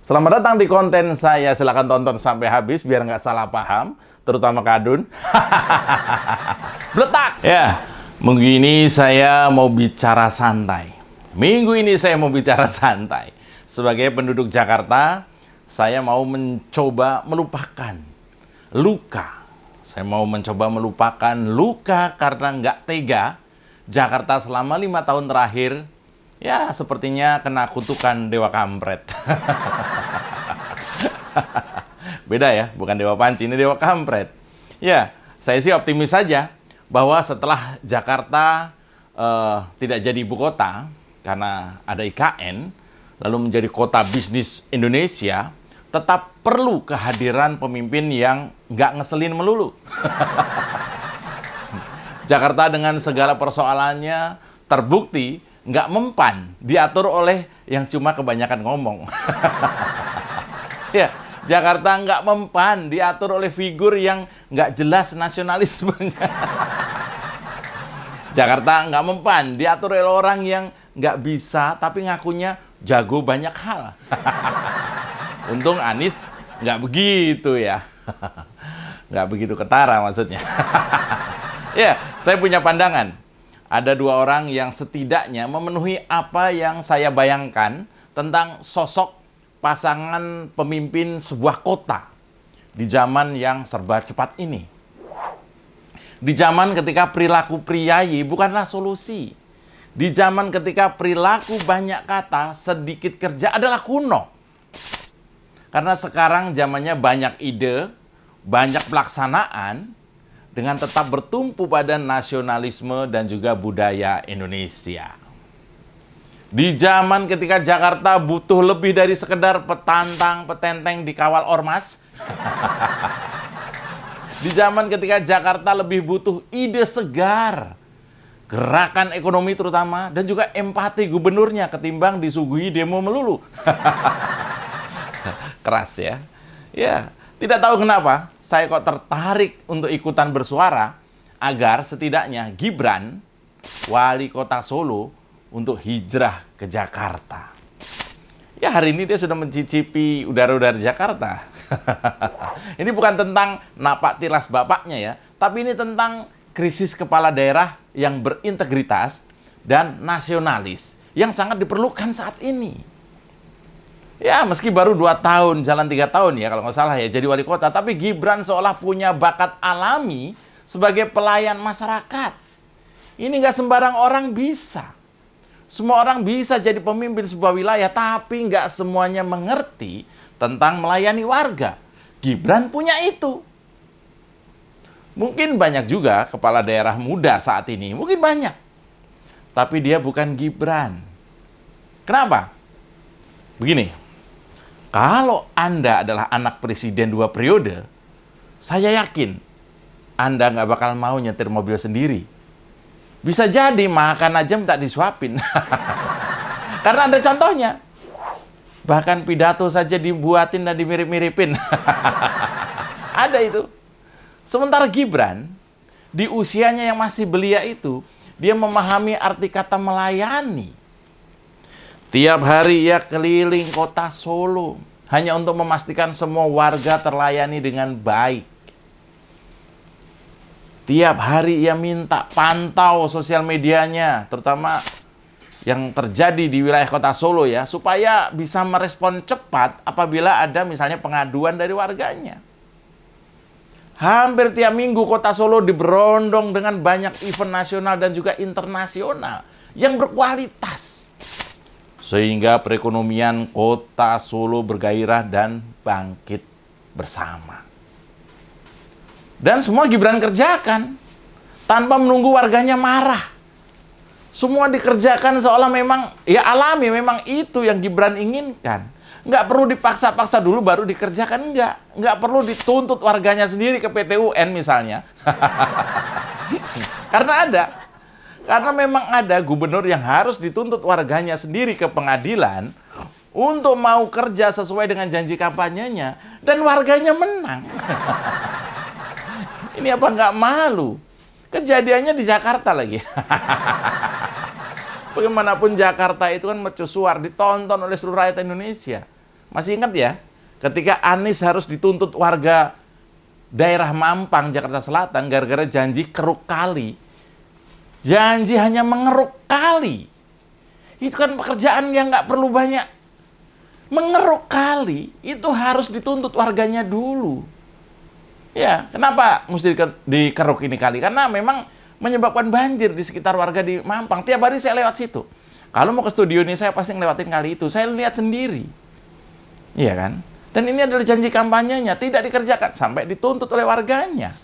Selamat datang di konten saya. Silahkan tonton sampai habis biar nggak salah paham, terutama Kadun. Bletak! Ya, minggu ini saya mau bicara santai. Sebagai penduduk Jakarta, saya mau mencoba melupakan luka. Saya mau mencoba melupakan luka karena nggak tega Jakarta selama 5 tahun terakhir. Ya, sepertinya kena kutukan Dewa Kampret. Beda ya, bukan Dewa Panci, ini Dewa Kampret. Ya, saya sih optimis saja bahwa setelah Jakarta tidak jadi ibu kota karena ada IKN, lalu menjadi kota bisnis Indonesia, tetap perlu kehadiran pemimpin yang nggak ngeselin melulu. Jakarta dengan segala persoalannya terbukti nggak mempan diatur oleh yang cuma kebanyakan ngomong. Ya, Jakarta nggak mempan diatur oleh figur yang nggak jelas nasionalismenya. Jakarta nggak mempan diatur oleh orang yang nggak bisa tapi ngakunya jago banyak hal. Untung Anies nggak begitu ya. Nggak begitu ketara maksudnya. Ya, saya punya pandangan. Ada 2 orang yang setidaknya memenuhi apa yang saya bayangkan tentang sosok pasangan pemimpin sebuah kota di zaman yang serba cepat ini. Di zaman ketika perilaku priayi bukanlah solusi. Di zaman ketika perilaku banyak kata, sedikit kerja adalah kuno. Karena sekarang zamannya banyak ide, banyak pelaksanaan, dengan tetap bertumpu pada nasionalisme dan juga budaya Indonesia. Di zaman ketika Jakarta butuh lebih dari sekedar petantang-petenteng dikawal ormas. Di zaman ketika Jakarta lebih butuh ide segar, gerakan ekonomi terutama, dan juga empati gubernurnya ketimbang disuguhi demo melulu. Keras ya. Ya, tidak tahu kenapa saya kok tertarik untuk ikutan bersuara agar setidaknya Gibran, wali kota Solo, untuk hijrah ke Jakarta. Ya, hari ini dia sudah mencicipi udara-udara Jakarta. Ini bukan tentang napak tilas bapaknya ya, tapi ini tentang krisis kepala daerah yang berintegritas dan nasionalis yang sangat diperlukan saat ini. Ya, meski baru 2 tahun, jalan 3 tahun ya kalau nggak salah ya jadi wali kota, tapi Gibran seolah punya bakat alami sebagai pelayan masyarakat. Ini nggak sembarang orang bisa. Semua orang bisa jadi pemimpin sebuah wilayah, tapi nggak semuanya mengerti tentang melayani warga. Gibran punya itu. Mungkin banyak juga kepala daerah muda saat ini, mungkin banyak. Tapi dia bukan Gibran. Kenapa? Begini. Kalau Anda adalah anak presiden 2 periode, saya yakin Anda nggak bakal mau nyetir mobil sendiri. Bisa jadi makan aja minta disuapin. Karena ada contohnya. Bahkan pidato saja dibuatin dan dimirip-miripin. Ada itu. Sementara Gibran, di usianya yang masih belia itu, dia memahami arti kata melayani. Tiap hari ia keliling kota Solo hanya untuk memastikan semua warga terlayani dengan baik. Tiap hari ia minta pantau sosial medianya, terutama yang terjadi di wilayah kota Solo ya, supaya bisa merespon cepat apabila ada misalnya pengaduan dari warganya. Hampir tiap minggu kota Solo diberondong dengan banyak event nasional dan juga internasional yang berkualitas. Sehingga perekonomian kota Solo bergairah dan bangkit bersama. Dan semua Gibran kerjakan tanpa menunggu warganya marah. Semua dikerjakan seolah memang ya alami, memang itu yang Gibran inginkan. Nggak perlu dipaksa-paksa dulu baru dikerjakan, nggak perlu dituntut warganya sendiri ke PT UN misalnya. Karena memang ada gubernur yang harus dituntut warganya sendiri ke pengadilan untuk mau kerja sesuai dengan janji kampanyenya dan warganya menang. Ini apa nggak malu? Kejadiannya di Jakarta lagi. Bagaimanapun Jakarta itu kan mercusuar, ditonton oleh seluruh rakyat Indonesia. Masih ingat ya? Ketika Anies harus dituntut warga daerah Mampang, Jakarta Selatan, gara-gara janji keruk kali. Janji hanya mengeruk kali. Itu kan pekerjaan yang nggak perlu banyak. Mengeruk kali, itu harus dituntut warganya dulu. Ya, kenapa mesti dikeruk ini kali? Karena memang menyebabkan banjir di sekitar warga di Mampang. Tiap hari saya lewat situ. Kalau mau ke studio ini, saya pasti ngelewatin kali itu. Saya lihat sendiri. Iya kan? Dan ini adalah janji kampanyenya, tidak dikerjakan sampai dituntut oleh warganya.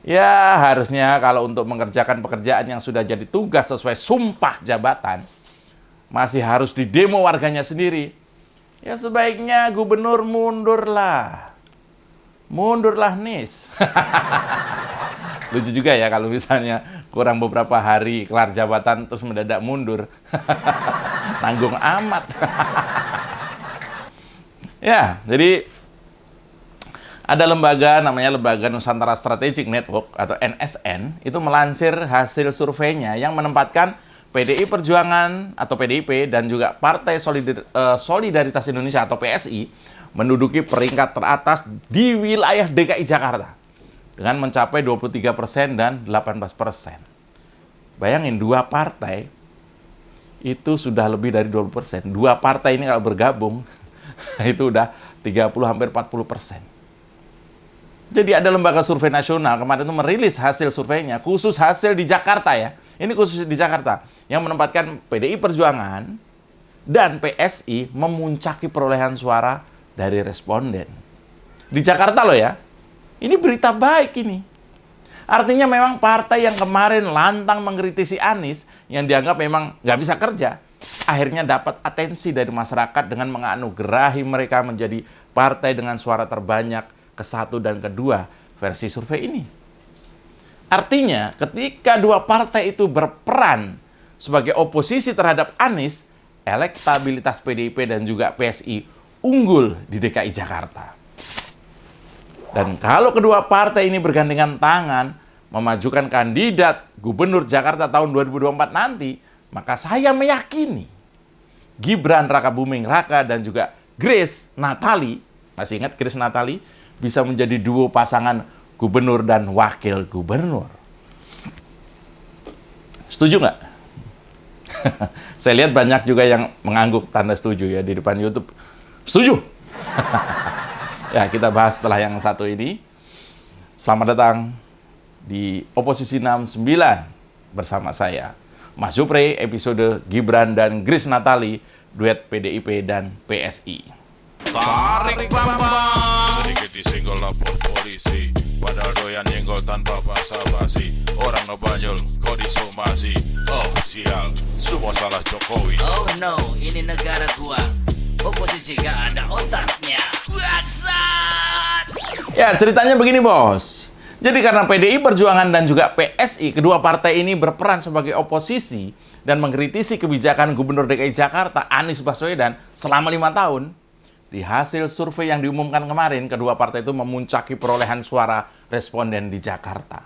Ya, harusnya kalau untuk mengerjakan pekerjaan yang sudah jadi tugas sesuai sumpah jabatan, masih harus didemo warganya sendiri. Ya, sebaiknya gubernur mundurlah. Mundurlah, Nis. Lucu juga ya kalau misalnya kurang beberapa hari kelar jabatan terus mendadak mundur. Tanggung amat. Ya, jadi ada lembaga namanya Lembaga Nusantara Strategic Network atau NSN, itu melansir hasil surveinya yang menempatkan PDI Perjuangan atau PDIP dan juga Partai Solidaritas Indonesia atau PSI menduduki peringkat teratas di wilayah DKI Jakarta dengan mencapai 23% dan 18%. Bayangin, dua partai itu sudah lebih dari 20%. Dua partai ini kalau bergabung itu udah 30 hampir 40%. Jadi ada lembaga survei nasional kemarin itu merilis hasil surveinya, khusus hasil di Jakarta ya. Ini khusus di Jakarta yang menempatkan PDI Perjuangan dan PSI memuncaki perolehan suara dari responden. Di Jakarta loh ya. Ini berita baik ini. Artinya memang partai yang kemarin lantang mengkritisi Anies yang dianggap memang nggak bisa kerja, akhirnya dapat atensi dari masyarakat dengan menganugerahi mereka menjadi partai dengan suara terbanyak ke-1 dan ke-2 versi survei ini. Artinya ketika dua partai itu berperan sebagai oposisi terhadap Anies, elektabilitas PDIP dan juga PSI unggul di DKI Jakarta. Dan kalau kedua partai ini bergandengan tangan memajukan kandidat Gubernur Jakarta tahun 2024 nanti, maka saya meyakini Gibran Rakabuming Raka dan juga Grace Natali, masih ingat Grace Natali, bisa menjadi duo pasangan gubernur dan wakil gubernur. Setuju nggak? Saya lihat banyak juga yang mengangguk tanda setuju ya di depan YouTube. Setuju? Ya, kita bahas setelah yang satu ini. Selamat datang di Oposisi 69 bersama saya, Mas Jupre, episode Gibran dan Grace Natali, duet PDIP dan PSI. Tarik bambang, sedikit disenggol lapor polisi, padahal doyan nyenggol tanpa basa-basi. Orang ngebanyol, kok disomasi. Oh sial, semua salah Jokowi. Oh no, ini negara gua. Oposisi gak ada otaknya. Bangsat! Ya, ceritanya begini, Bos. Jadi karena PDI Perjuangan dan juga PSI, kedua partai ini berperan sebagai oposisi dan mengkritisi kebijakan Gubernur DKI Jakarta Anies Baswedan selama 5 tahun. Di hasil survei yang diumumkan kemarin, kedua partai itu memuncaki perolehan suara responden di Jakarta.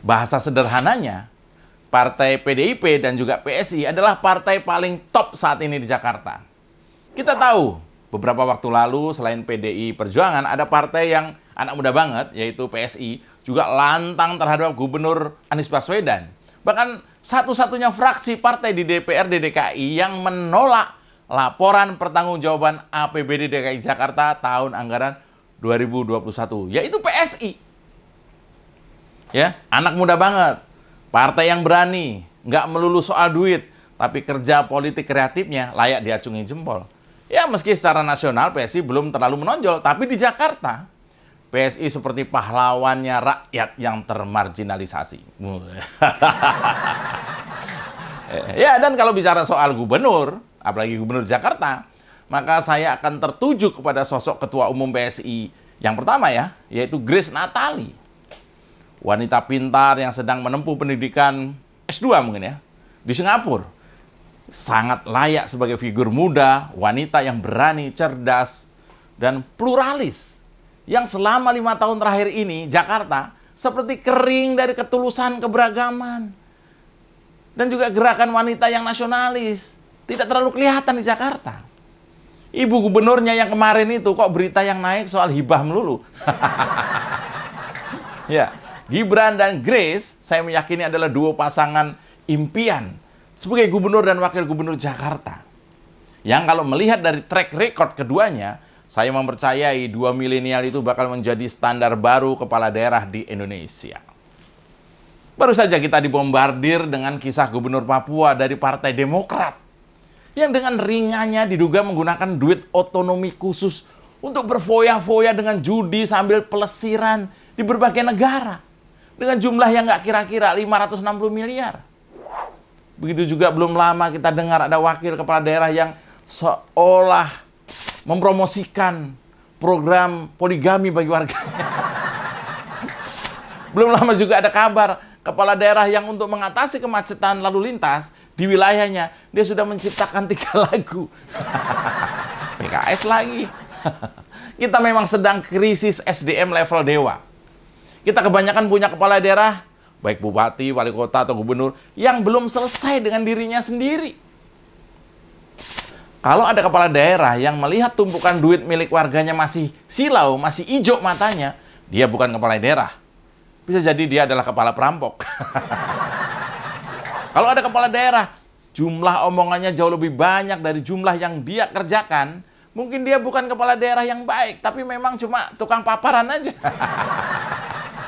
Bahasa sederhananya, partai PDIP dan juga PSI adalah partai paling top saat ini di Jakarta. Kita tahu, beberapa waktu lalu selain PDI Perjuangan, ada partai yang anak muda banget, yaitu PSI, juga lantang terhadap Gubernur Anies Baswedan. Bahkan satu-satunya fraksi partai di DPRD DKI yang menolak laporan pertanggungjawaban APBD DKI Jakarta tahun anggaran 2021, yaitu PSI. Ya, anak muda banget, partai yang berani, nggak melulu soal duit, tapi kerja politik kreatifnya layak diacungi jempol. Ya, meski secara nasional PSI belum terlalu menonjol, tapi di Jakarta PSI seperti pahlawannya rakyat yang termarginalisasi. Ya, dan kalau bicara soal gubernur, apalagi gubernur Jakarta, maka saya akan tertuju kepada sosok ketua umum PSI yang pertama ya, yaitu Grace Natali. Wanita pintar yang sedang menempuh pendidikan S2 mungkin ya, di Singapura. Sangat layak sebagai figur muda, wanita yang berani, cerdas, dan pluralis. Yang selama 5 tahun terakhir ini, Jakarta seperti kering dari ketulusan keberagaman. Dan juga gerakan wanita yang nasionalis. Tidak terlalu kelihatan di Jakarta. Ibu gubernurnya yang kemarin itu kok berita yang naik soal hibah melulu. Ya, Gibran dan Grace saya meyakini adalah duo pasangan impian sebagai gubernur dan wakil gubernur Jakarta. Yang kalau melihat dari track record keduanya, saya mempercayai dua milenial itu bakal menjadi standar baru kepala daerah di Indonesia. Baru saja kita dibombardir dengan kisah gubernur Papua dari Partai Demokrat yang dengan ringannya diduga menggunakan duit otonomi khusus untuk berfoya-foya dengan judi sambil pelesiran di berbagai negara dengan jumlah yang nggak kira-kira 560 miliar. Begitu juga belum lama kita dengar ada wakil kepala daerah yang seolah mempromosikan program poligami bagi warganya. Belum lama juga ada kabar kepala daerah yang untuk mengatasi kemacetan lalu lintas di wilayahnya, dia sudah menciptakan 3 lagu. PKS lagi. Kita memang sedang krisis SDM level dewa. Kita kebanyakan punya kepala daerah, baik bupati, wali kota, atau gubernur, yang belum selesai dengan dirinya sendiri. Kalau ada kepala daerah yang melihat tumpukan duit milik warganya masih silau, masih hijau matanya, dia bukan kepala daerah. Bisa jadi dia adalah kepala perampok. Kalau ada kepala daerah, jumlah omongannya jauh lebih banyak dari jumlah yang dia kerjakan, mungkin dia bukan kepala daerah yang baik, tapi memang cuma tukang paparan aja.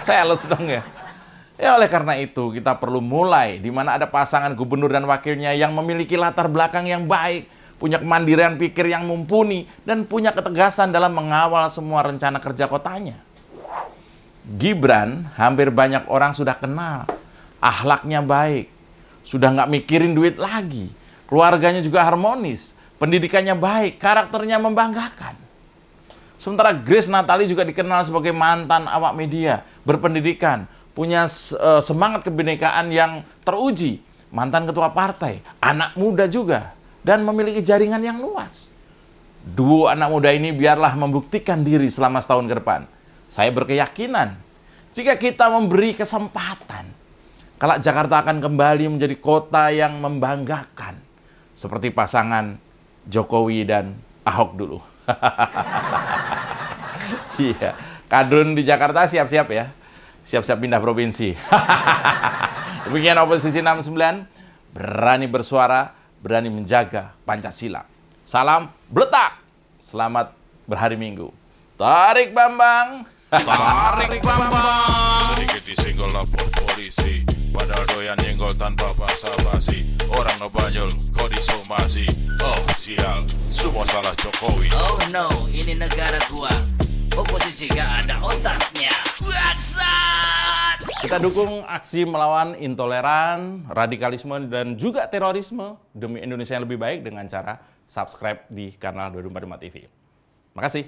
Sales dong ya. Ya oleh karena itu, kita perlu mulai di mana ada pasangan gubernur dan wakilnya yang memiliki latar belakang yang baik, punya kemandirian pikir yang mumpuni, dan punya ketegasan dalam mengawal semua rencana kerja kotanya. Gibran hampir banyak orang sudah kenal, akhlaknya baik, sudah nggak mikirin duit lagi, keluarganya juga harmonis, pendidikannya baik, karakternya membanggakan. Sementara Grace Natali juga dikenal sebagai mantan awak media, berpendidikan, punya semangat kebinekaan yang teruji, mantan ketua partai, anak muda juga, dan memiliki jaringan yang luas. Duo anak muda ini biarlah membuktikan diri selama setahun ke depan. Saya berkeyakinan, jika kita memberi kesempatan, kelak Jakarta akan kembali menjadi kota yang membanggakan. Seperti pasangan Jokowi dan Ahok dulu. Iya, kadrun di Jakarta siap-siap ya. Siap-siap pindah provinsi. Demikian Oposisi 69, berani bersuara, berani menjaga Pancasila. Salam beletak. Selamat berhari Minggu. Tarik Bambang. Tarik Bambang. Sedikit disenggol lapor polisi, padahal doyan nyenggol tanpa basa-basi. Orang ngebanyol kok disomasi. Oh sial, semua salah Jokowi. Oh no, ini negara gua. Oposisi gak ada otaknya. Bangsat! Kita dukung aksi melawan intoleran, radikalisme, dan juga terorisme demi Indonesia yang lebih baik dengan cara subscribe di kanal 245 TV. Makasih.